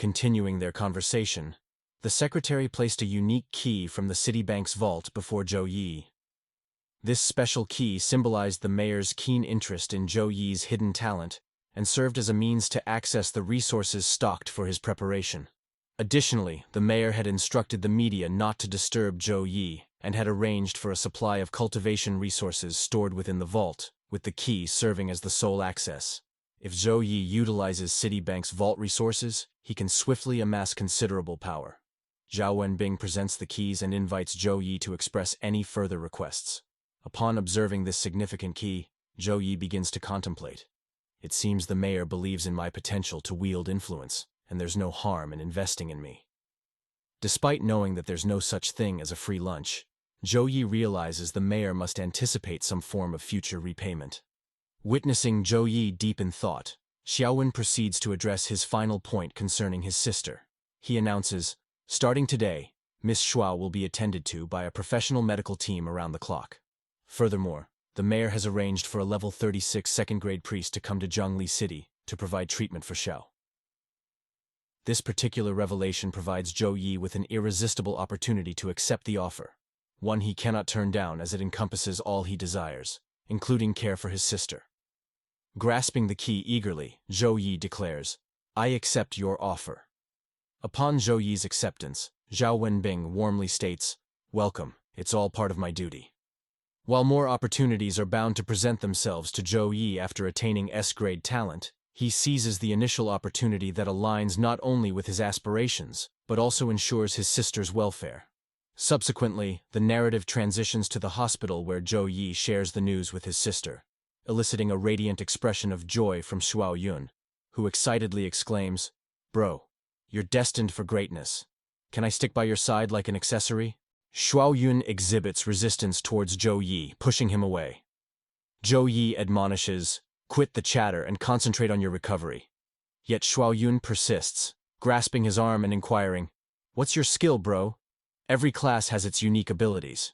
continuing their conversation, the secretary placed a unique key from the Citibank's vault before Zhou Yi. This special key symbolized the mayor's keen interest in Zhou Yi's hidden talent and served as a means to access the resources stocked for his preparation. Additionally, the mayor had instructed the media not to disturb Zhou Yi and had arranged for a supply of cultivation resources stored within the vault, with the key serving as the sole access. If Zhou Yi utilizes Citibank's vault resources, he can swiftly amass considerable power. Zhao Wenbing presents the keys and invites Zhou Yi to express any further requests. Upon observing this significant key, Zhou Yi begins to contemplate. It seems the mayor believes in my potential to wield influence, and there's no harm in investing in me. Despite knowing that there's no such thing as a free lunch, Zhou Yi realizes the mayor must anticipate some form of future repayment. Witnessing Zhou Yi deep in thought, Xiaowen proceeds to address his final point concerning his sister. He announces, "Starting today, Miss Shuao will be attended to by a professional medical team around the clock." Furthermore, the mayor has arranged for a level 36 second-grade priest to come to Zhongli City to provide treatment for Xiao. This particular revelation provides Zhou Yi with an irresistible opportunity to accept the offer, one he cannot turn down as it encompasses all he desires, including care for his sister. Grasping the key eagerly, Zhou Yi declares, "I accept your offer." Upon Zhou Yi's acceptance, Zhao Wenbing warmly states, "Welcome, it's all part of my duty." While more opportunities are bound to present themselves to Zhou Yi after attaining S-grade talent, he seizes the initial opportunity that aligns not only with his aspirations, but also ensures his sister's welfare. Subsequently, the narrative transitions to the hospital where Zhou Yi shares the news with his sister, eliciting a radiant expression of joy from Shuao Yun, who excitedly exclaims, "Bro, you're destined for greatness. Can I stick by your side like an accessory?" Shuao Yun exhibits resistance towards Zhou Yi, pushing him away. Zhou Yi admonishes, "Quit the chatter and concentrate on your recovery." Yet Shuao Yun persists, grasping his arm and inquiring, "What's your skill, bro? Every class has its unique abilities."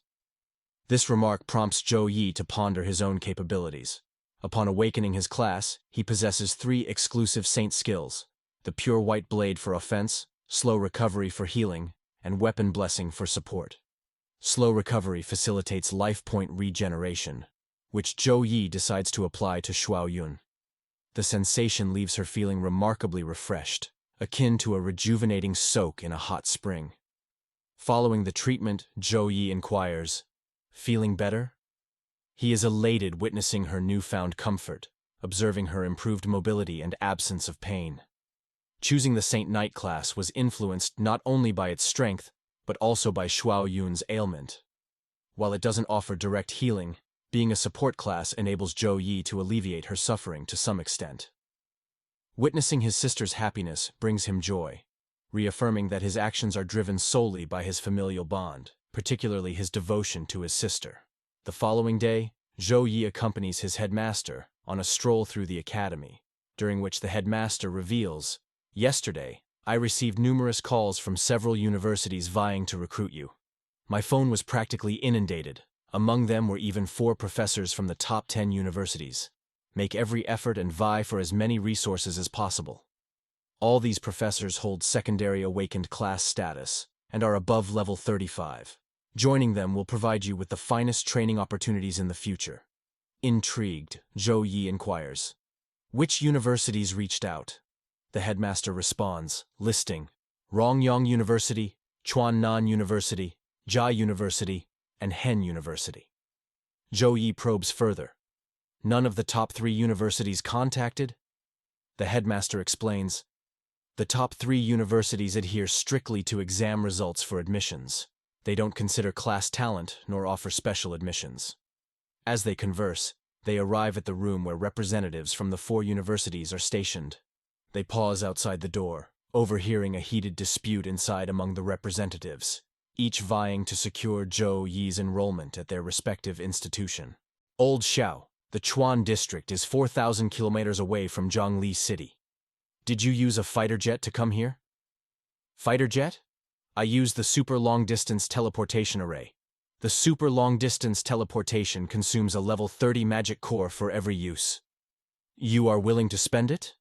This remark prompts Zhou Yi to ponder his own capabilities. Upon awakening his class, he possesses 3 exclusive saint skills: the pure white blade for offense, slow recovery for healing, and weapon blessing for support. Slow recovery facilitates life point regeneration, which Zhou Yi decides to apply to Shuao Yun. The sensation leaves her feeling remarkably refreshed, akin to a rejuvenating soak in a hot spring. Following the treatment, Zhou Yi inquires, "Feeling better?" He is elated witnessing her newfound comfort, observing her improved mobility and absence of pain. Choosing the Saint Knight class was influenced not only by its strength, but also by Shuao Yun's ailment. While it doesn't offer direct healing, being a support class enables Zhou Yi to alleviate her suffering to some extent. Witnessing his sister's happiness brings him joy, reaffirming that his actions are driven solely by his familial bond, particularly his devotion to his sister. The following day, Zhou Yi accompanies his headmaster on a stroll through the academy, during which the headmaster reveals, "Yesterday, I received numerous calls from several universities vying to recruit you. My phone was practically inundated. Among them were even 4 professors from the top 10 universities. Make every effort and vie for as many resources as possible. All these professors hold secondary awakened class status and are above level 35. Joining them will provide you with the finest training opportunities in the future." Intrigued, Zhou Yi inquires, "Which universities reached out?" The headmaster responds, listing Rongyang University, Chuannan University, Jia University, and Hen University. Zhou Yi probes further. "None of the top 3 universities contacted?" The headmaster explains, "The top 3 universities adhere strictly to exam results for admissions. They don't consider class talent nor offer special admissions." As they converse, they arrive at the room where representatives from the 4 universities are stationed. They pause outside the door, overhearing a heated dispute inside among the representatives, each vying to secure Zhou Yi's enrollment at their respective institution. Old Xiao, the Chuan district, is 4,000 kilometers away from Zhongli City. Did you use a fighter jet to come here? Fighter jet? I used the super long-distance teleportation array. The super long-distance teleportation consumes a level 30 magic core for every use. You are willing to spend it?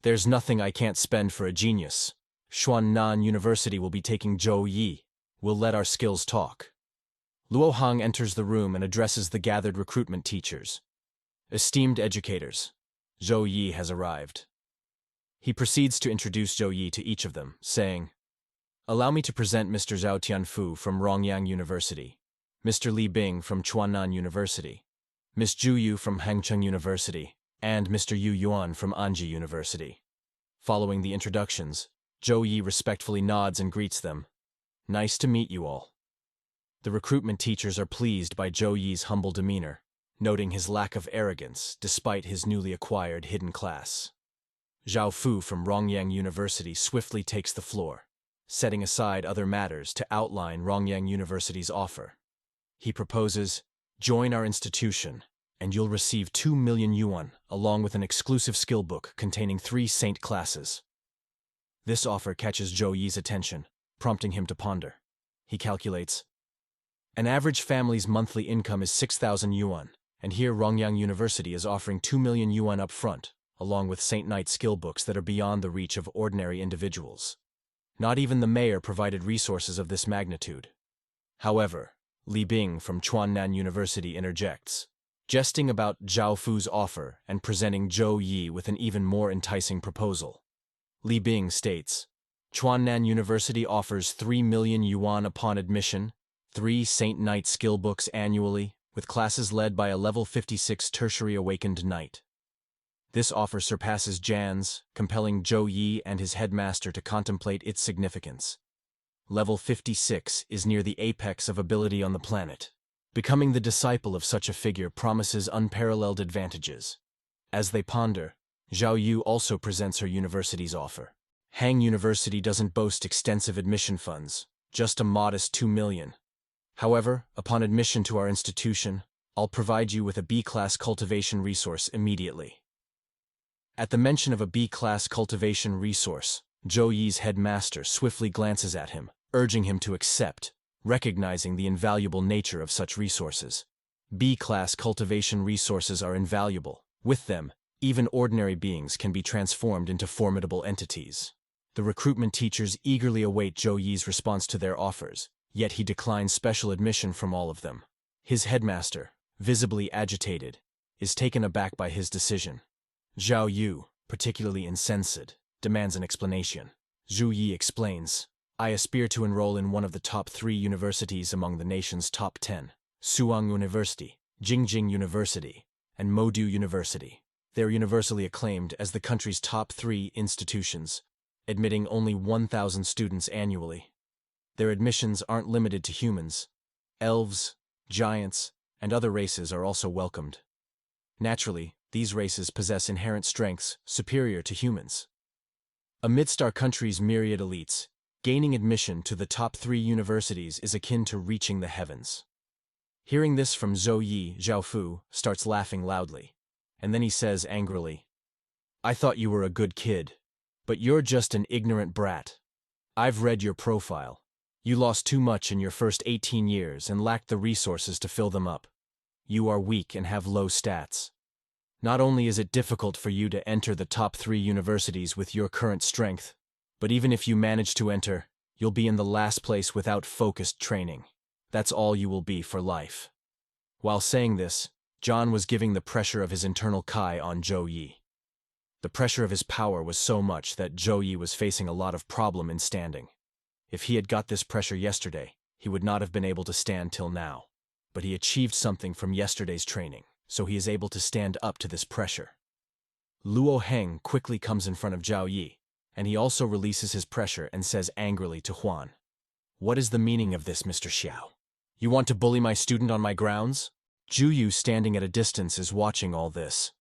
There's nothing I can't spend for a genius, Xuannan University will be taking Zhou Yi. We'll let our skills talk. Luo Hang enters the room and addresses the gathered recruitment teachers. Esteemed educators, Zhou Yi has arrived. He proceeds to introduce Zhou Yi to each of them, saying, "Allow me to present Mr. Zhao Tianfu from Rongyang University, Mr. Li Bing from Chuanan University, Miss Zhu Yu from Hangcheng University, and Mr. Yu Yuan from Anji University." Following the introductions, Zhou Yi respectfully nods and greets them. "Nice to meet you all." The recruitment teachers are pleased by Zhou Yi's humble demeanor, noting his lack of arrogance despite his newly acquired hidden class. Zhao Fu from Rongyang University swiftly takes the floor, setting aside other matters to outline Rongyang University's offer. He proposes, "Join our institution, and you'll receive 2 million yuan, along with an exclusive skill book containing 3 saint classes." This offer catches Zhou Yi's attention, prompting him to ponder. He calculates, an average family's monthly income is 6,000 yuan, and here Rongyang University is offering 2 million yuan up front, along with Saint Knight skill books that are beyond the reach of ordinary individuals. Not even the mayor provided resources of this magnitude. However, Li Bing from Chuanan University interjects, jesting about Zhao Fu's offer and presenting Zhou Yi with an even more enticing proposal. Li Bing states, "Chuanan University offers 3 million yuan upon admission, 3 Saint Knight skill books annually, with classes led by a level 56 tertiary awakened knight." This offer surpasses Jan's, compelling Zhou Yi and his headmaster to contemplate its significance. Level 56 is near the apex of ability on the planet. Becoming the disciple of such a figure promises unparalleled advantages. As they ponder, Zhao Yu also presents her university's offer. Hang University doesn't boast extensive admission funds, just a modest 2 million. However, upon admission to our institution, I'll provide you with a B-class cultivation resource immediately. At the mention of a B-class cultivation resource, Zhou Yi's headmaster swiftly glances at him, urging him to accept, recognizing the invaluable nature of such resources. B-class cultivation resources are invaluable. With them, even ordinary beings can be transformed into formidable entities. The recruitment teachers eagerly await Zhou Yi's response to their offers, yet he declines special admission from all of them. His headmaster, visibly agitated, is taken aback by his decision. Zhao Yu, particularly incensed, demands an explanation. Zhu Yi explains, "I aspire to enroll in one of the top 3 universities among the nation's top 10, Suang University, Jingjing University, and Modu University. They are universally acclaimed as the country's top 3 institutions, admitting only 1,000 students annually. Their admissions aren't limited to humans. Elves, giants, and other races are also welcomed. Naturally, these races possess inherent strengths superior to humans. Amidst our country's myriad elites, gaining admission to the top 3 universities is akin to reaching the heavens." Hearing this from Zhou Yi, Zhao Fu starts laughing loudly, and then he says angrily, "I thought you were a good kid, but you're just an ignorant brat. I've read your profile. You lost too much in your first 18 years and lacked the resources to fill them up. You are weak and have low stats. Not only is it difficult for you to enter the top 3 universities with your current strength, but even if you manage to enter, you'll be in the last place without focused training. That's all you will be for life." While saying this, John was giving the pressure of his internal Kai on Zhou Yi. The pressure of his power was so much that Zhou Yi was facing a lot of problem in standing. If he had got this pressure yesterday, he would not have been able to stand till now. But he achieved something from yesterday's training, so he is able to stand up to this pressure. Luo Heng quickly comes in front of Zhao Yi, and he also releases his pressure and says angrily to Huan, "What is the meaning of this, Mr. Xiao? You want to bully my student on my grounds?" Zhu Yu, standing at a distance, is watching all this.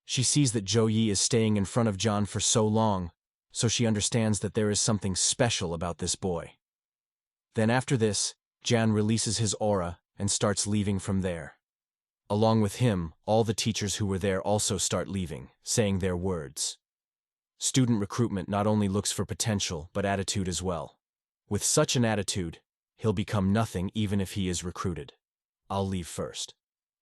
She sees that Zhou Yi is staying in front of John for so long, so she understands that there is something special about this boy. Then after this, Jan releases his aura and starts leaving from there. Along with him, all the teachers who were there also start leaving, saying their words. Student recruitment not only looks for potential, but attitude as well. With such an attitude, he'll become nothing even if he is recruited. I'll leave first.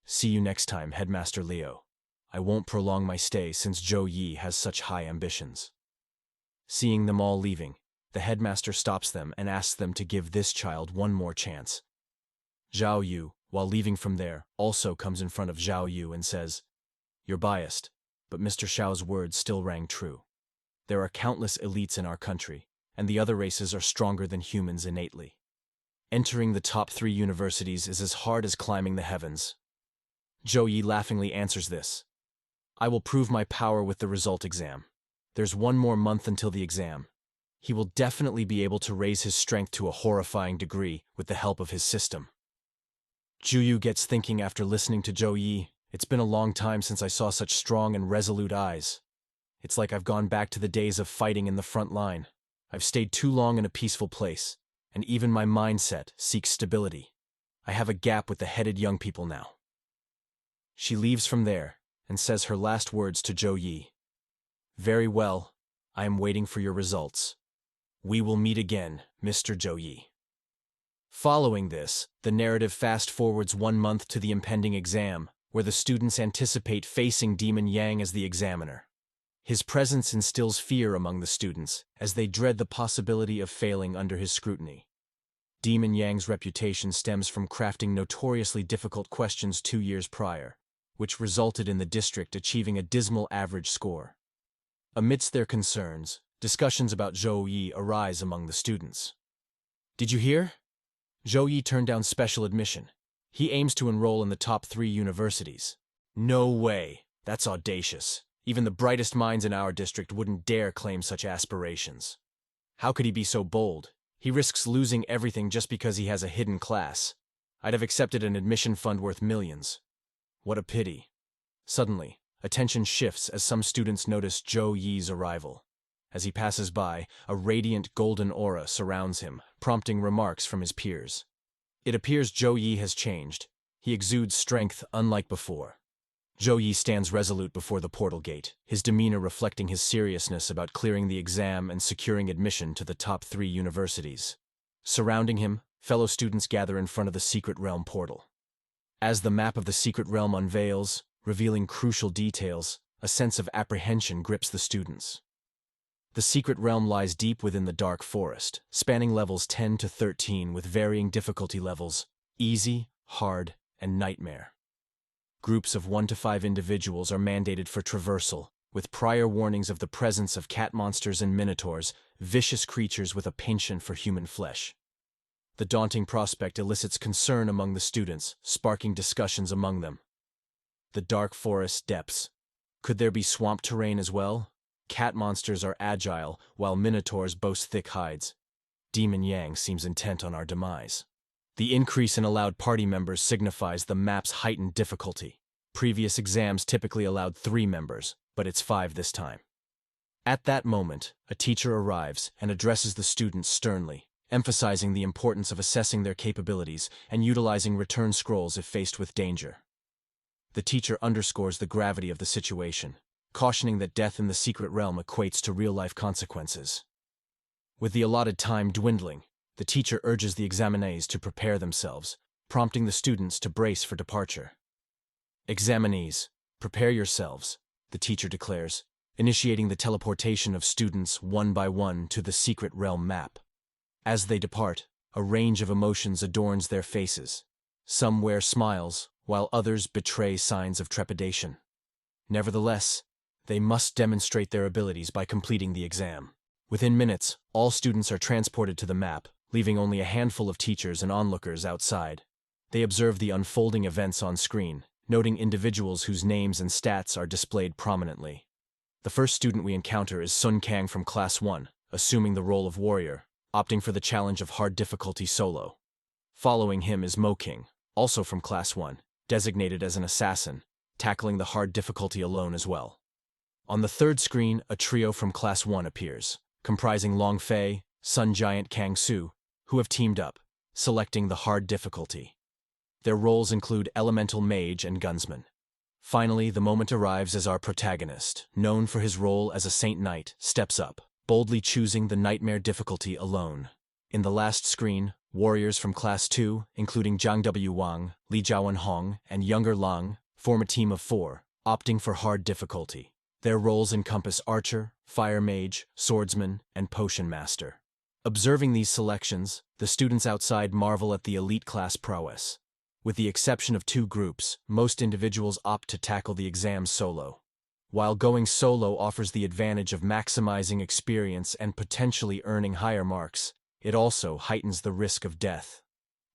See you next time, Headmaster Leo. I won't prolong my stay since Zhou Yi has such high ambitions. Seeing them all leaving, the headmaster stops them and asks them to give this child one more chance. Zhao Yu, while leaving from there, also comes in front of Zhao Yu and says, "You're biased," but Mr. Xiao's words still rang true. There are countless elites in our country, and the other races are stronger than humans innately. Entering the top 3 universities is as hard as climbing the heavens. Zhou Yi laughingly answers this. "I will prove my power with the result exam. There's 1 more month until the exam. He will definitely be able to raise his strength to a horrifying degree with the help of his system." Zhu Yu gets thinking after listening to Zhou Yi. "It's been a long time since I saw such strong and resolute eyes. It's like I've gone back to the days of fighting in the front line. I've stayed too long in a peaceful place, and even my mindset seeks stability. I have a gap with the headed young people now." She leaves from there and says her last words to Zhou Yi. "Very well, I am waiting for your results. We will meet again, Mr. Zhou Yi." Following this, the narrative fast-forwards 1 month to the impending exam, where the students anticipate facing Demon Yang as the examiner. His presence instills fear among the students, as they dread the possibility of failing under his scrutiny. Demon Yang's reputation stems from crafting notoriously difficult questions 2 years prior, which resulted in the district achieving a dismal average score. Amidst their concerns, discussions about Zhou Yi arise among the students. "Did you hear? Zhou Yi turned down special admission. He aims to enroll in the top 3 universities." "No way! That's audacious. Even the brightest minds in our district wouldn't dare claim such aspirations. How could he be so bold? He risks losing everything just because he has a hidden class. I'd have accepted an admission fund worth millions. What a pity." Suddenly, attention shifts as some students notice Zhou Yi's arrival. As he passes by, a radiant golden aura surrounds him, prompting remarks from his peers. It appears Zhou Yi has changed. He exudes strength unlike before. Zhou Yi stands resolute before the portal gate, his demeanor reflecting his seriousness about clearing the exam and securing admission to the top 3 universities. Surrounding him, fellow students gather in front of the Secret Realm portal. As the map of the Secret Realm unveils, revealing crucial details, a sense of apprehension grips the students. The Secret Realm lies deep within the dark forest, spanning levels 10 to 13 with varying difficulty levels: easy, hard, and nightmare. Groups of 1 to 5 individuals are mandated for traversal, with prior warnings of the presence of cat monsters and minotaurs, vicious creatures with a penchant for human flesh. The daunting prospect elicits concern among the students, sparking discussions among them. The dark forest depths. Could there be swamp terrain as well? Cat monsters are agile, while minotaurs boast thick hides. Demon Yang seems intent on our demise. The increase in allowed party members signifies the map's heightened difficulty. Previous exams typically allowed 3 members, but it's 5 this time. At that moment, a teacher arrives and addresses the students sternly, emphasizing the importance of assessing their capabilities and utilizing return scrolls if faced with danger. The teacher underscores the gravity of the situation, cautioning that death in the secret realm equates to real-life consequences. With the allotted time dwindling, the teacher urges the examinees to prepare themselves, prompting the students to brace for departure. "Examinees, prepare yourselves," the teacher declares, initiating the teleportation of students 1 by 1 to the secret realm map. As they depart, a range of emotions adorns their faces. Some wear smiles, while others betray signs of trepidation. Nevertheless, they must demonstrate their abilities by completing the exam. Within minutes, all students are transported to the map, leaving only a handful of teachers and onlookers outside. They observe the unfolding events on screen, noting individuals whose names and stats are displayed prominently. The first student we encounter is Sun Kang from Class 1, assuming the role of warrior, opting for the challenge of hard difficulty solo. Following him is Mo King, also from Class 1, designated as an assassin, tackling the hard difficulty alone as well. On the third screen, a trio from Class 1 appears, comprising Long Fei, Sun Giant Kang Su, who have teamed up, selecting the hard difficulty. Their roles include elemental mage and gunsman. Finally, the moment arrives as our protagonist, known for his role as a Saint Knight, steps up, boldly choosing the nightmare difficulty alone. In the last screen, warriors from Class 2, including Zhang W. Wang, Li Jiawen Hong, and Younger Lang, form a team of 4, opting for hard difficulty. Their roles encompass archer, fire mage, swordsman, and potion master. Observing these selections, the students outside marvel at the elite class prowess. With the exception of 2 groups, most individuals opt to tackle the exam solo. While going solo offers the advantage of maximizing experience and potentially earning higher marks, it also heightens the risk of death.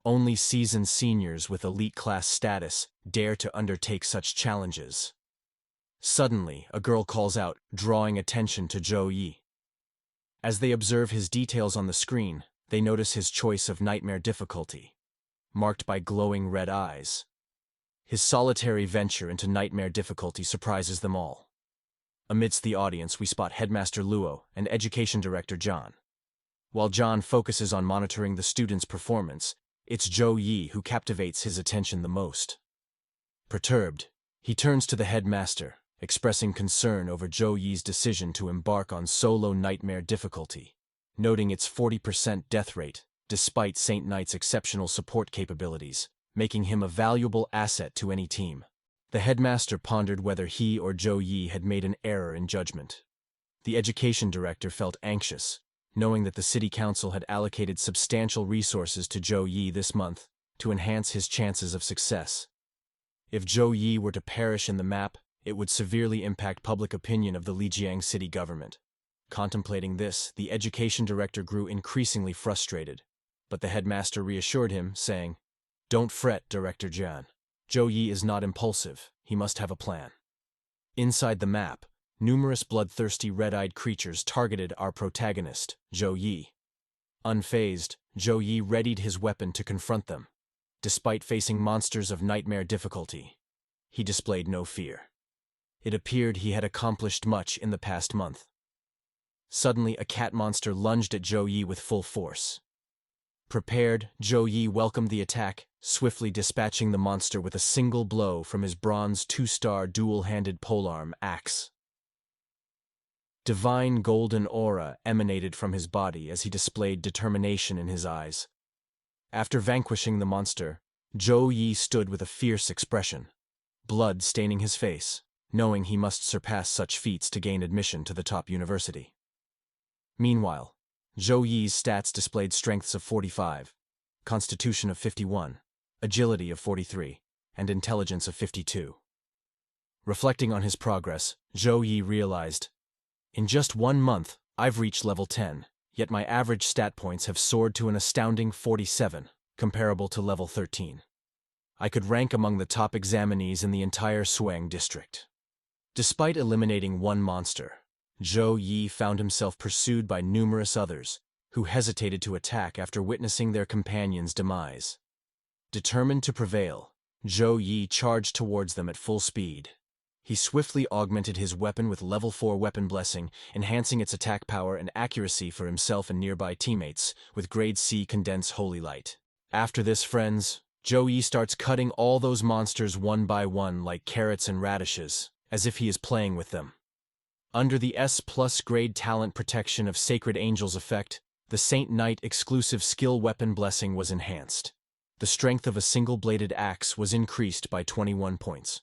Only seasoned seniors with elite class status dare to undertake such challenges. Suddenly, a girl calls out, drawing attention to Zhou Yi. As they observe his details on the screen, they notice his choice of nightmare difficulty, marked by glowing red eyes. His solitary venture into nightmare difficulty surprises them all. Amidst the audience, we spot Headmaster Luo and Education Director John. While John focuses on monitoring the students' performance, it's Zhou Yi who captivates his attention the most. Perturbed, he turns to the headmaster, expressing concern over Zhou Yi's decision to embark on solo nightmare difficulty, noting its 40% death rate, despite Saint Knight's exceptional support capabilities, making him a valuable asset to any team. The headmaster pondered whether he or Zhou Yi had made an error in judgment. The education director felt anxious, knowing that the city council had allocated substantial resources to Zhou Yi this month to enhance his chances of success. If Zhou Yi were to perish in the map, it would severely impact public opinion of the Lijiang city government. Contemplating this, the education director grew increasingly frustrated, but the headmaster reassured him, saying, "Don't fret, Director Jian. Zhou Yi is not impulsive, he must have a plan." Inside the map, numerous bloodthirsty red-eyed creatures targeted our protagonist, Zhou Yi. Unfazed, Zhou Yi readied his weapon to confront them. Despite facing monsters of nightmare difficulty, he displayed no fear. It appeared he had accomplished much in the past month. Suddenly, a cat monster lunged at Zhou Yi with full force. Prepared, Zhou Yi welcomed the attack, swiftly dispatching the monster with a single blow from his bronze 2-star dual-handed polearm axe. Divine golden aura emanated from his body as he displayed determination in his eyes. After vanquishing the monster, Zhou Yi stood with a fierce expression, blood staining his face, knowing he must surpass such feats to gain admission to the top university. Meanwhile, Zhou Yi's stats displayed strengths of 45, constitution of 51, agility of 43, and intelligence of 52. Reflecting on his progress, Zhou Yi realized, "In just 1 month, I've reached level 10, yet my average stat points have soared to an astounding 47, comparable to level 13. I could rank among the top examinees in the entire Suang district." Despite eliminating 1 monster, Zhou Yi found himself pursued by numerous others, who hesitated to attack after witnessing their companion's demise. Determined to prevail, Zhou Yi charged towards them at full speed. He swiftly augmented his weapon with level 4 weapon blessing, enhancing its attack power and accuracy for himself and nearby teammates, with grade C condensed holy light. After this, friends, Zhou Yi starts cutting all those monsters one by one like carrots and radishes, as if he is playing with them. Under the S+ grade talent protection of Sacred Angel's effect, the Saint Knight exclusive skill weapon blessing was enhanced. The strength of a single-bladed axe was increased by 21 points.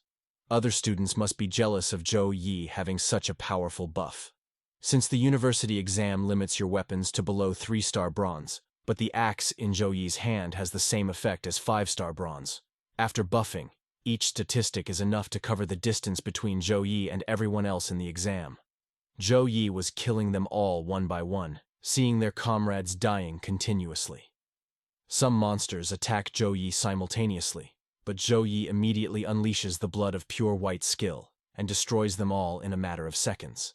Other students must be jealous of Zhou Yi having such a powerful buff. Since the university exam limits your weapons to below 3-star bronze, but the axe in Zhou Yi's hand has the same effect as 5-star bronze. After buffing, each statistic is enough to cover the distance between Zhou Yi and everyone else in the exam. Zhou Yi was killing them all one by one, seeing their comrades dying continuously. Some monsters attack Zhou Yi simultaneously, but Zhou Yi immediately unleashes the blood of pure white skill and destroys them all in a matter of seconds.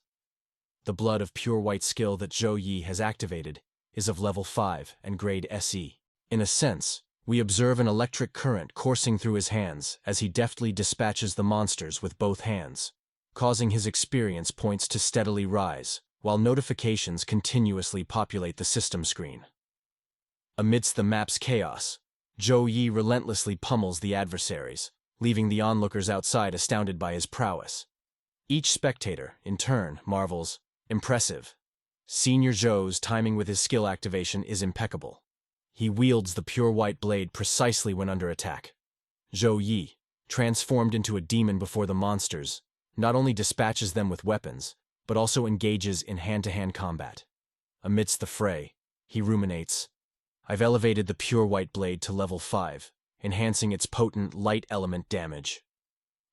The blood of pure white skill that Zhou Yi has activated is of level 5 and grade SE. In a sense, we observe an electric current coursing through his hands as he deftly dispatches the monsters with both hands, causing his experience points to steadily rise, while notifications continuously populate the system screen. Amidst the map's chaos, Zhou Yi relentlessly pummels the adversaries, leaving the onlookers outside astounded by his prowess. Each spectator, in turn, marvels, "Impressive. Senior Zhou's timing with his skill activation is impeccable. He wields the pure white blade precisely when under attack." Zhou Yi, transformed into a demon before the monsters, not only dispatches them with weapons, but also engages in hand-to-hand combat. Amidst the fray, He ruminates. I've elevated the pure white blade to level 5, enhancing its potent light element damage.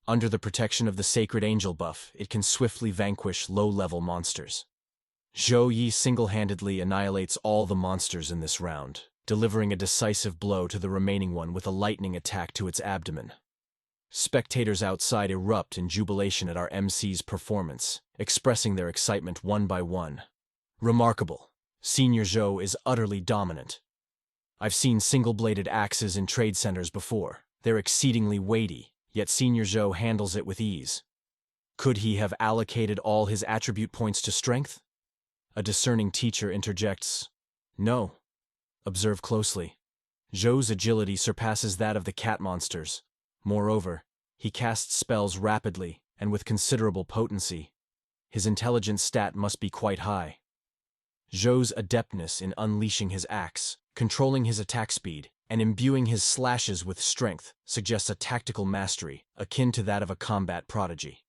Under the protection of the Sacred Angel buff, it can swiftly vanquish low-level monsters. Zhou Yi single-handedly annihilates all the monsters in this round, delivering a decisive blow to the remaining one with a lightning attack to its abdomen. Spectators outside erupt in jubilation at our MC's performance, expressing their excitement one by one. Remarkable. Senior Zhou is utterly dominant. I've seen single-bladed axes in trade centers before. They're exceedingly weighty, yet Senior Zhou handles it with ease. Could he have allocated all his attribute points to strength? A discerning teacher interjects, "No. Observe closely. Zhou's agility surpasses that of the cat monsters. Moreover, he casts spells rapidly and with considerable potency. His intelligence stat must be quite high." Zhou's adeptness in unleashing his axe, controlling his attack speed, and imbuing his slashes with strength suggests a tactical mastery akin to that of a combat prodigy.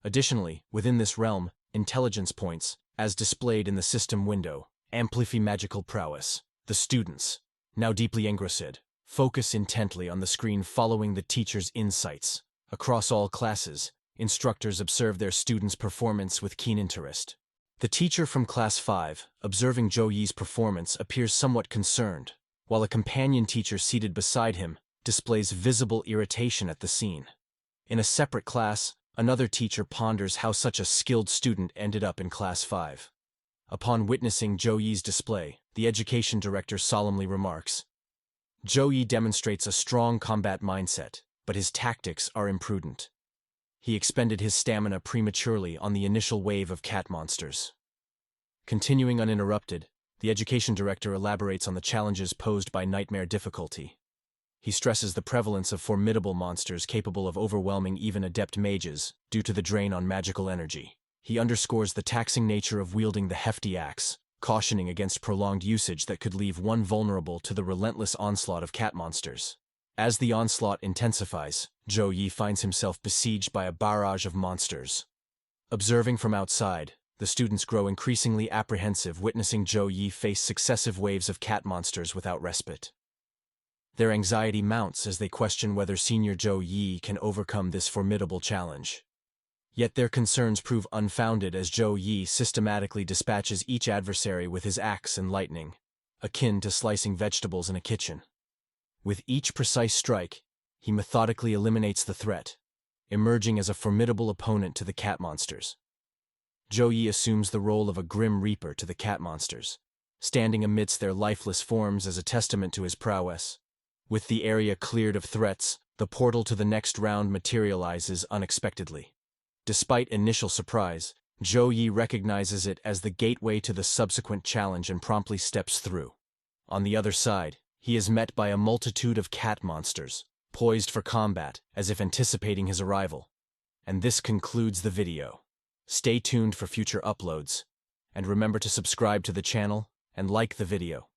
Additionally, within this realm, intelligence points, as displayed in the system window, amplify magical prowess. The students, now deeply engrossed, focus intently on the screen following the teacher's insights. Across all classes, instructors observe their students' performance with keen interest. The teacher from Class 5, observing Zhou Yi's performance, appears somewhat concerned, while a companion teacher seated beside him displays visible irritation at the scene. In a separate class, another teacher ponders how such a skilled student ended up in Class 5. Upon witnessing Zhou Yi's display, the education director solemnly remarks, "Zhou Yi demonstrates a strong combat mindset, but his tactics are imprudent. He expended his stamina prematurely on the initial wave of cat monsters." Continuing uninterrupted, the education director elaborates on the challenges posed by nightmare difficulty. He stresses the prevalence of formidable monsters capable of overwhelming even adept mages due to the drain on magical energy. He underscores the taxing nature of wielding the hefty axe, cautioning against prolonged usage that could leave one vulnerable to the relentless onslaught of cat monsters. As the onslaught intensifies, Zhou Yi finds himself besieged by a barrage of monsters. Observing from outside, the students grow increasingly apprehensive witnessing Zhou Yi face successive waves of cat monsters without respite. Their anxiety mounts as they question whether Senior Zhou Yi can overcome this formidable challenge. Yet their concerns prove unfounded as Zhou Yi systematically dispatches each adversary with his axe and lightning, akin to slicing vegetables in a kitchen. With each precise strike, he methodically eliminates the threat, emerging as a formidable opponent to the cat monsters. Zhou Yi assumes the role of a grim reaper to the cat monsters, standing amidst their lifeless forms as a testament to his prowess. With the area cleared of threats, the portal to the next round materializes unexpectedly. Despite initial surprise, Zhou Yi recognizes it as the gateway to the subsequent challenge and promptly steps through. On the other side, he is met by a multitude of cat monsters, poised for combat, as if anticipating his arrival. And this concludes the video. Stay tuned for future uploads, and remember to subscribe to the channel and like the video.